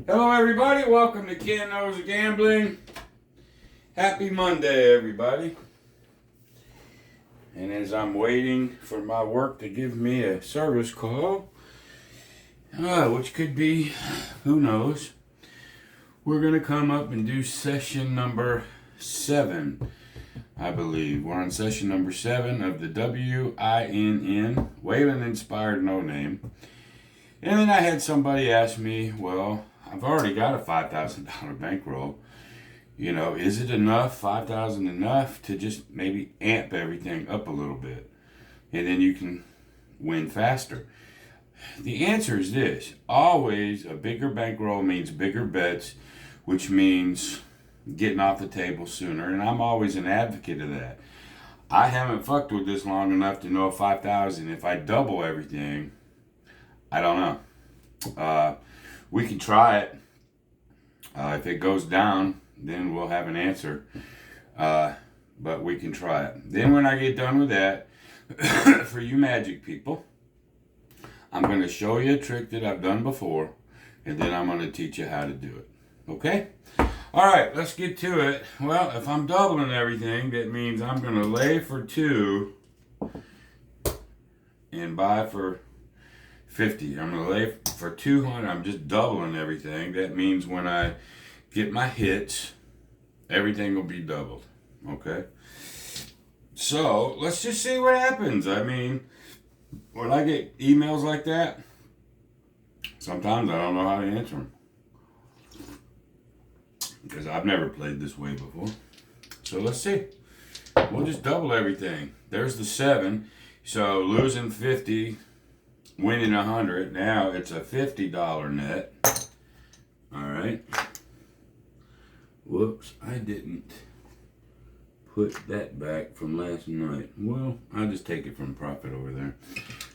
Hello everybody, welcome to Ken Knows Gambling. Happy Monday everybody. And as I'm waiting for my work to give me a service call, which could be, who knows, we're going to come up and do session number 7, I believe. We're on session number 7 of the WINN, Whalen Inspired No Name. And then I had somebody ask me, well, I've already got a $5,000 bankroll. You know, is it enough, $5,000 enough to just maybe amp everything up a little bit? And then you can win faster. The answer is this. Always a bigger bankroll means bigger bets, which means getting off the table sooner. And I'm always an advocate of that. I haven't fucked with this long enough to know $5,000. If I double everything, I don't know. We can try it. If it goes down, then we'll have an answer. But we can try it. Then when I get done with that, for you magic people, I'm going to show you a trick that I've done before, and then I'm going to teach you how to do it. Okay? All right, let's get to it. Well, if I'm doubling everything, that means I'm going to lay for 2 and buy for 50. I'm going to lay for 200. I'm just doubling everything. That means when I get my hits, everything will be doubled. Okay? So, let's just see what happens. I mean, when I get emails like that, sometimes I don't know how to answer them. Because I've never played this way before. So, let's see. We'll just double everything. There's the 7. So, losing 50... winning 100. Now it's a $50 net. Alright. Whoops, I didn't put that back from last night. Well, I'll just take it from profit over there.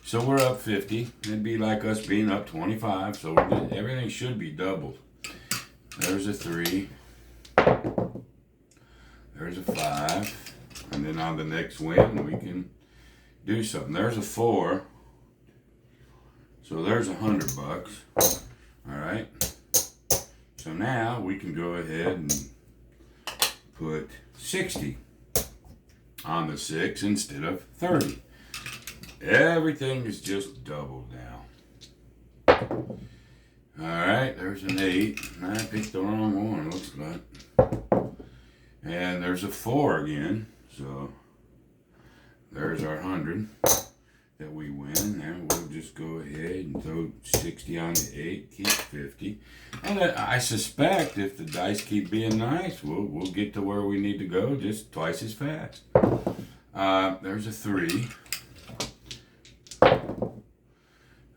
So we're up 50. It'd be like us being up 25. So everything should be doubled. There's a 3. There's a 5. And then on the next win, we can do something. There's a 4. So there's $100. All right. So now we can go ahead and put 60 on the 6 instead of 30. Everything is just doubled now. All right. There's an 8. I picked the wrong one, looks like. And there's a 4 again. So there's our 100. That we win. Now we'll just go ahead and throw 60 on the 8, keep 50. And I suspect if the dice keep being nice, we'll get to where we need to go just twice as fast. There's a 3.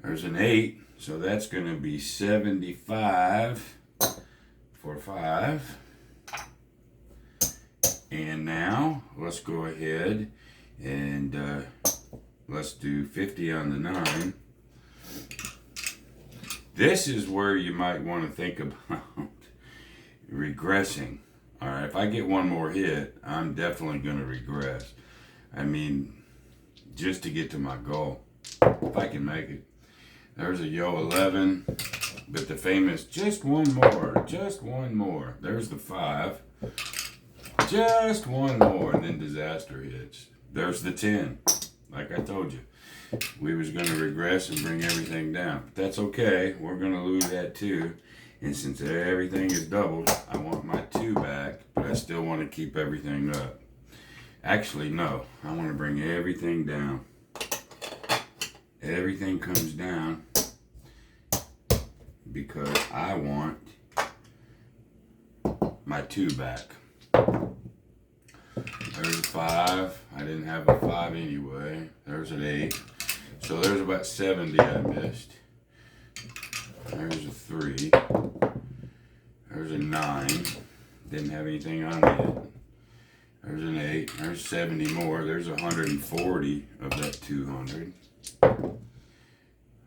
There's an 8. So that's going to be 75 for 5. And now let's go ahead and let's do 50 on the 9. This is where you might want to think about regressing. All right, if I get one more hit, I'm definitely going to regress. I mean, just to get to my goal, if I can make it. There's a yo 11, but the famous just one more, just one more. There's the 5, just one more, and then disaster hits. There's the 10. Like I told you, we was going to regress and bring everything down. But that's okay. We're going to lose that 2. And since everything is doubled, I want my 2 back, but I still want to keep everything up. Actually, no. I want to bring everything down. Everything comes down because I want my 2 back. There's a 5. I didn't have a 5 anyway. There's an 8. So there's about 70 I missed. There's a 3. There's a 9. Didn't have anything on it. There's an 8. There's 70 more. There's 140 of that 200.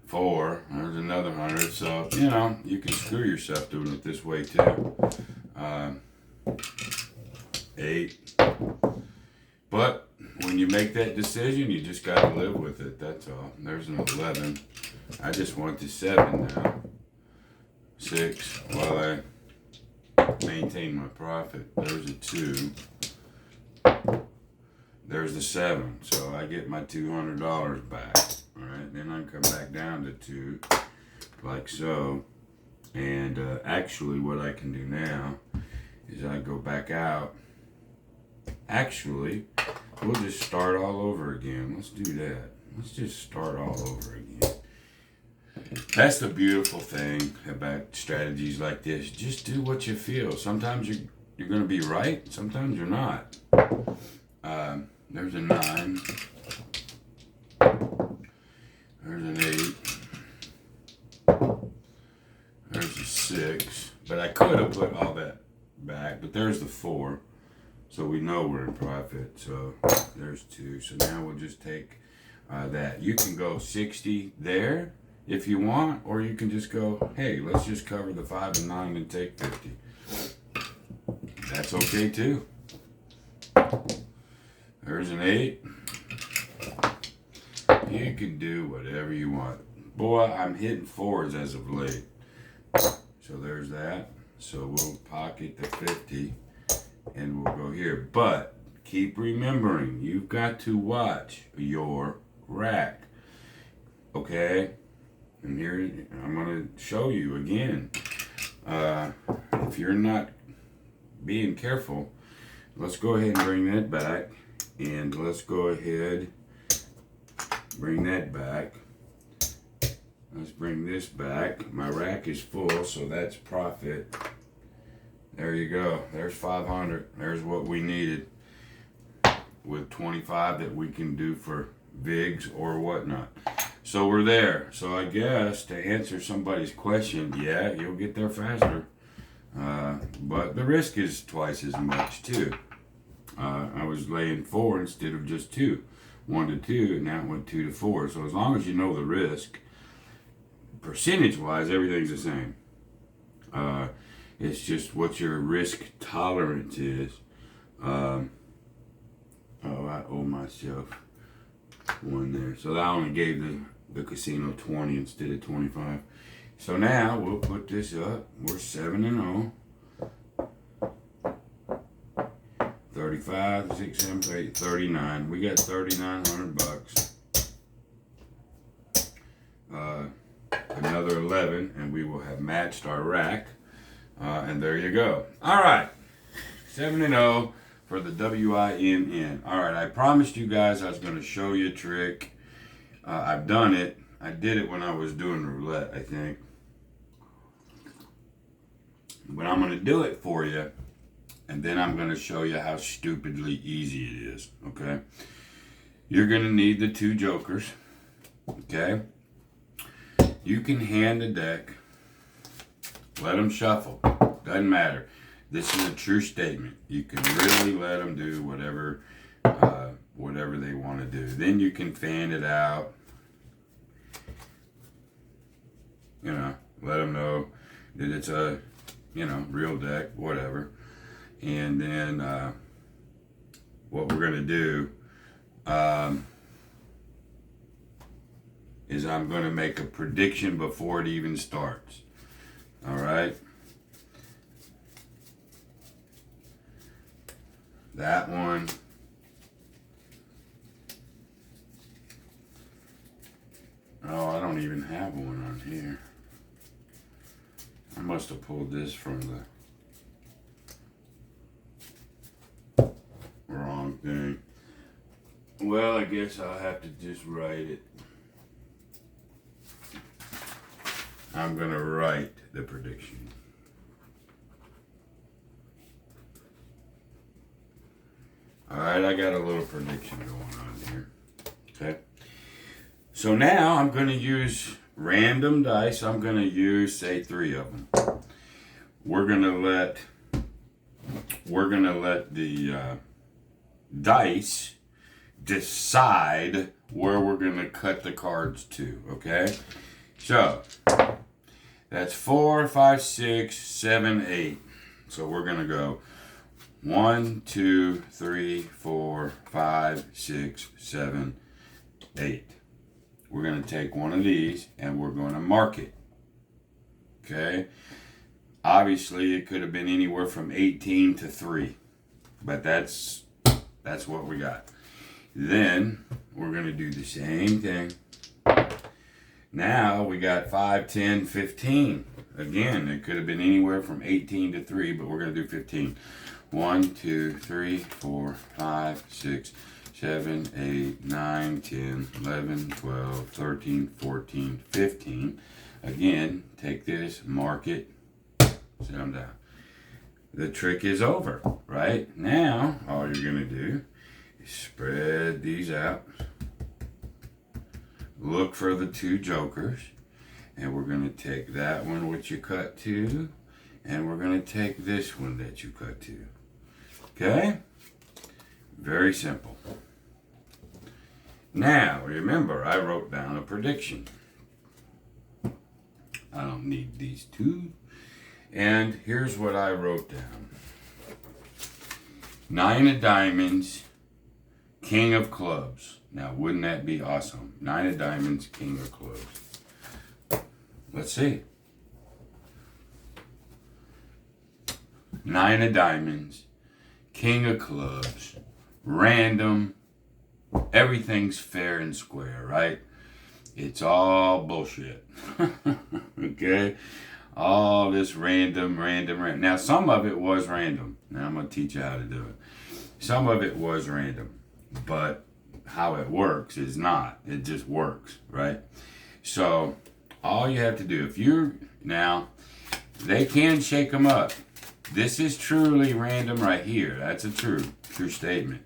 4. There's another 100. So, you know, you can screw yourself doing it this way too. 8. But when you make that decision, you just got to live with it. That's all. There's an 11. I just want the 7 now. 6 while I maintain my profit. There's a 2. There's the 7. So I get my $200 back. Alright, then I come back down to 2, like so. And actually what I can do now is I go back out. Actually, we'll just start all over again. Let's do that. Let's just start all over again. That's the beautiful thing about strategies like this. Just do what you feel. Sometimes you're going to be right. Sometimes you're not. There's a 9. There's an 8. There's a 6. But I could have put all that back. But there's the 4. So we know we're in profit. So there's 2. So now we'll just take that. You can go 60 there if you want, or you can just go, hey, let's just cover the 5 and 9 and take 50. That's okay too. There's an 8. You can do whatever you want. Boy, I'm hitting 4s as of late. So there's that. So we'll pocket the 50 and we'll go here. But keep remembering, you've got to watch your rack. Okay? And here, I'm going to show you again. If you're not being careful, let's go ahead and bring that back. And let's go ahead, bring that back. Let's bring this back. My rack is full, so that's profit. There you go. There's 500. There's what we needed with 25 that we can do for VIGs or whatnot. So we're there. So I guess to answer somebody's question, yeah, you'll get there faster. But the risk is twice as much too. I was laying 4 instead of just 2. 1 to 2, and now it went 2 to 4. So as long as you know the risk, percentage-wise, everything's the same. It's just what your risk tolerance is. I owe myself 1 there. So I only gave the casino 20 instead of 25. So now we'll put this up. We're 7-0. 35, 6, 7, 8, 39. We got $3,900. Another 11, and we will have matched our rack. And there you go. All right, 7-0 for the WINN. All right, I promised you guys I was going to show you a trick. I've done it. I did it when I was doing roulette, I think. But I'm going to do it for you. And then I'm going to show you how stupidly easy it is, okay? You're going to need the 2 jokers, okay? You can hand the deck, let them shuffle, doesn't matter. This is a true statement. You can really let them do whatever they want to do. Then you can fan it out, you know, let them know that it's a, you know, real deck, whatever. And then what we're going to do is I'm going to make a prediction before it even starts. All right? That one. Oh, I don't even have one on here. I must have pulled this from the wrong thing. Well, I guess I'll have to just write it. I'm going to write the prediction. Alright, I got a little prediction going on here. Okay. So now I'm going to use random dice. I'm going to use, say, 3 of them. We're going to let the dice decide where we're going to cut the cards to, okay? So, that's 4, 5, 6, 7, 8. So we're going to go 1, 2, 3, 4, 5, 6, 7, 8. We're going to take one of these and we're going to mark it. Okay. Obviously, it could have been anywhere from 18 to 3. But that's what we got. Then we're going to do the same thing. Now we got 5, 10, 15. Again, it could have been anywhere from 18 to 3, but we're going to do 15. 1, 2, 3, 4, 5, 6, 7, 8, 9, 10, 11, 12, 13, 14, 15. Again, take this, mark it, set them down. The trick is over, right? Now, all you're going to do is spread these out. Look for the 2 jokers. And we're going to take that one which you cut to. And we're going to take this one that you cut to. Okay? Very simple. Now, remember, I wrote down a prediction. I don't need these 2. And here's what I wrote down. 9 of diamonds, king of clubs. Now, wouldn't that be awesome? 9 of diamonds, king of clubs. Let's see. 9 of diamonds, king of clubs, random. Everything's fair and square, right? It's all bullshit. Okay? All this random. Now, some of it was random. Now, I'm going to teach you how to do it. Some of it was random, but how it works is not. It just works, right? So, all you have to do, now, they can shake them up. This is truly random right here. That's a true statement.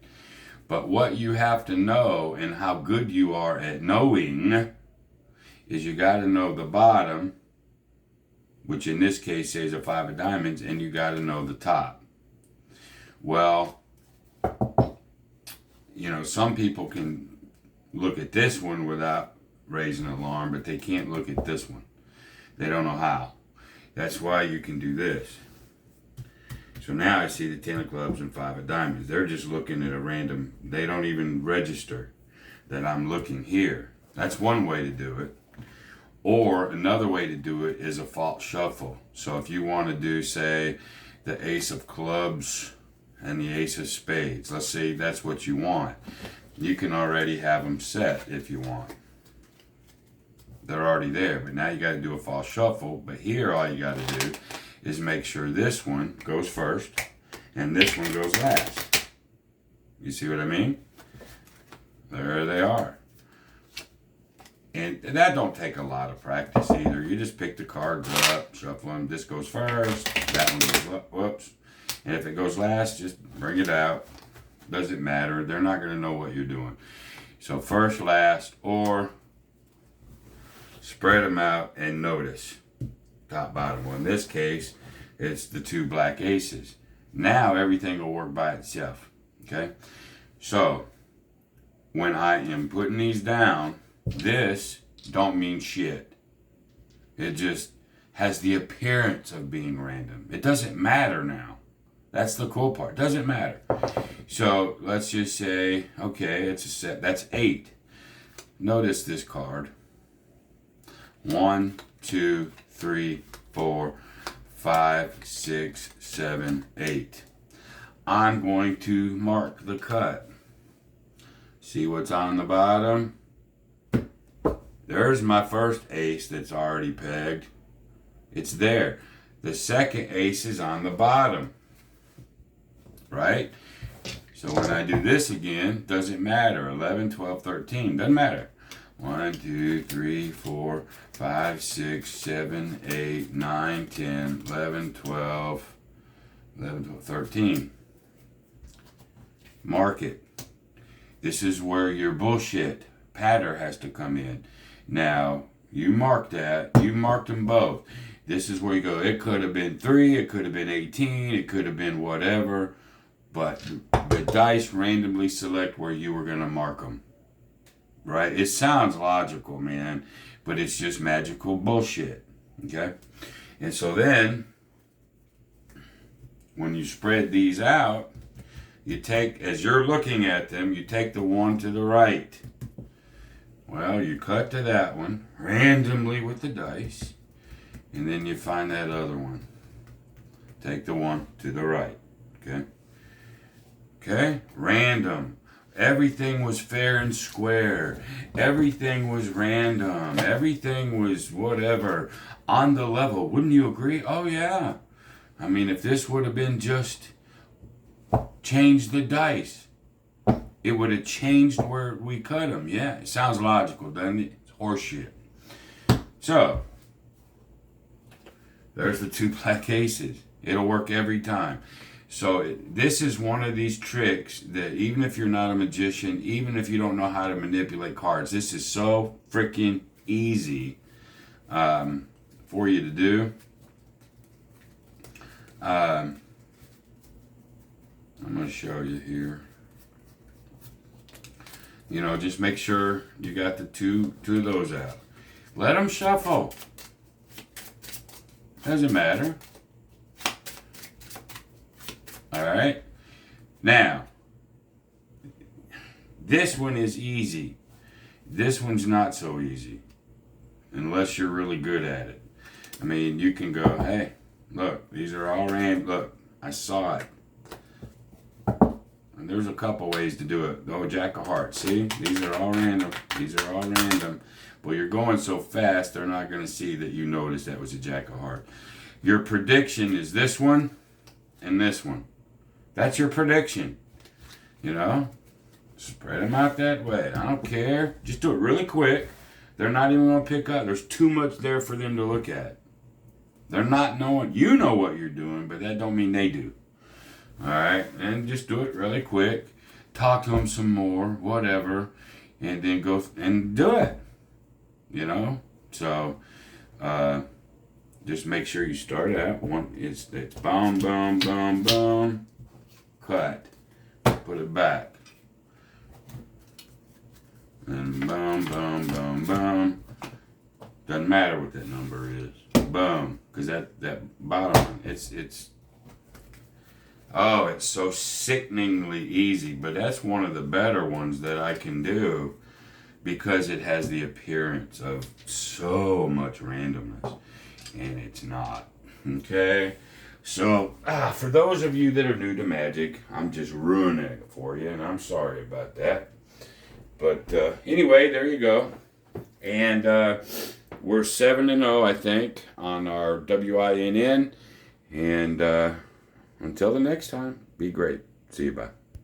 But what you have to know and how good you are at knowing is you got to know the bottom, which in this case says a 5 of diamonds, and you got to know the top. Well, some people can look at this one without raising an alarm, but they can't look at this one. They don't know how. That's why you can do this. So now I see the 10 of clubs and 5 of diamonds. They're just looking at a random, they don't even register that I'm looking here. That's one way to do it. Or another way to do it is a false shuffle. So if you want to do, say, the ace of clubs and the ace of spades, let's say that's what you want. You can already have them set if you want. They're already there, but now you got to do a false shuffle. But here all you got to do is make sure this one goes first and this one goes last. You see what I mean? There they are. And that don't take a lot of practice either. You just pick the cards up, shuffle them. This goes first, that one goes up, whoops. And if it goes last, just bring it out. Doesn't matter. They're not going to know what you're doing. So first, last, or spread them out and notice. Top, bottom. Well, in this case, it's the 2 black aces. Now everything will work by itself. Okay? So, when I am putting these down, this don't mean shit. It just has the appearance of being random. It doesn't matter now. That's the cool part. Doesn't matter. So let's just say, okay, it's a set. That's 8. Notice this card. 1, 2, 3, 4, 5, 6, 7, 8. I'm going to mark the cut. See what's on the bottom? There's my first ace that's already pegged. It's there. The second ace is on the bottom. Right? So when I do this again, doesn't matter. 11, 12, 13. Doesn't matter. 1, 2, 3, 4, 5, 6, 7, 8, 9, 10, 11, 12, 13. Mark it. This is where your bullshit patter has to come in. Now, you mark that. You marked them both. This is where you go. It could have been 3. It could have been 18. It could have been whatever. But the dice randomly select where you were going to mark them. Right? It sounds logical, man. But it's just magical bullshit. Okay? And so then, when you spread these out, you take, as you're looking at them, you take the one to the right. Well, you cut to that one randomly with the dice. and then you find that other one. Take the one to the right, okay? Okay, random. Everything was fair and square. Everything was random. Everything was whatever on the level. Wouldn't you agree? Oh, yeah. I mean, if this would have been just change the dice, it would have changed where we cut them. Yeah, it sounds logical, doesn't it? It's horseshit. So, there's the 2 black aces. It'll work every time. So this is one of these tricks that even if you're not a magician, even if you don't know how to manipulate cards, this is so freaking easy for you to do. I'm going to show you here. You know, just make sure you got the two of those out. Let them shuffle. Doesn't matter. All right. Now, this one is easy. This one's not so easy, unless you're really good at it. I mean, you can go, hey, look, these are all random. Look, I saw it. And there's a couple ways to do it. Go Jack of Hearts. See, these are all random. These are all random. But you're going so fast, they're not going to see that you noticed that was a Jack of Hearts. Your prediction is this one and this one. That's your prediction. You know? Spread them out that way. I don't care. Just do it really quick. They're not even going to pick up. There's too much there for them to look at. They're not knowing. You know what you're doing, but that don't mean they do. All right? And just do it really quick. Talk to them some more, whatever. And then go and do it. You know? So, just make sure you start out. It's boom, boom, boom, boom. Cut. Put it back. And boom, boom, boom, boom. Doesn't matter what that number is. Boom. Because that bottom one, it's so sickeningly easy. But that's one of the better ones that I can do because it has the appearance of so much randomness. And it's not. Okay? So, for those of you that are new to magic, I'm just ruining it for you, and I'm sorry about that. But anyway, there you go. And we're 7-0, I think, on our WINN. And until the next time, be great. See you, bye.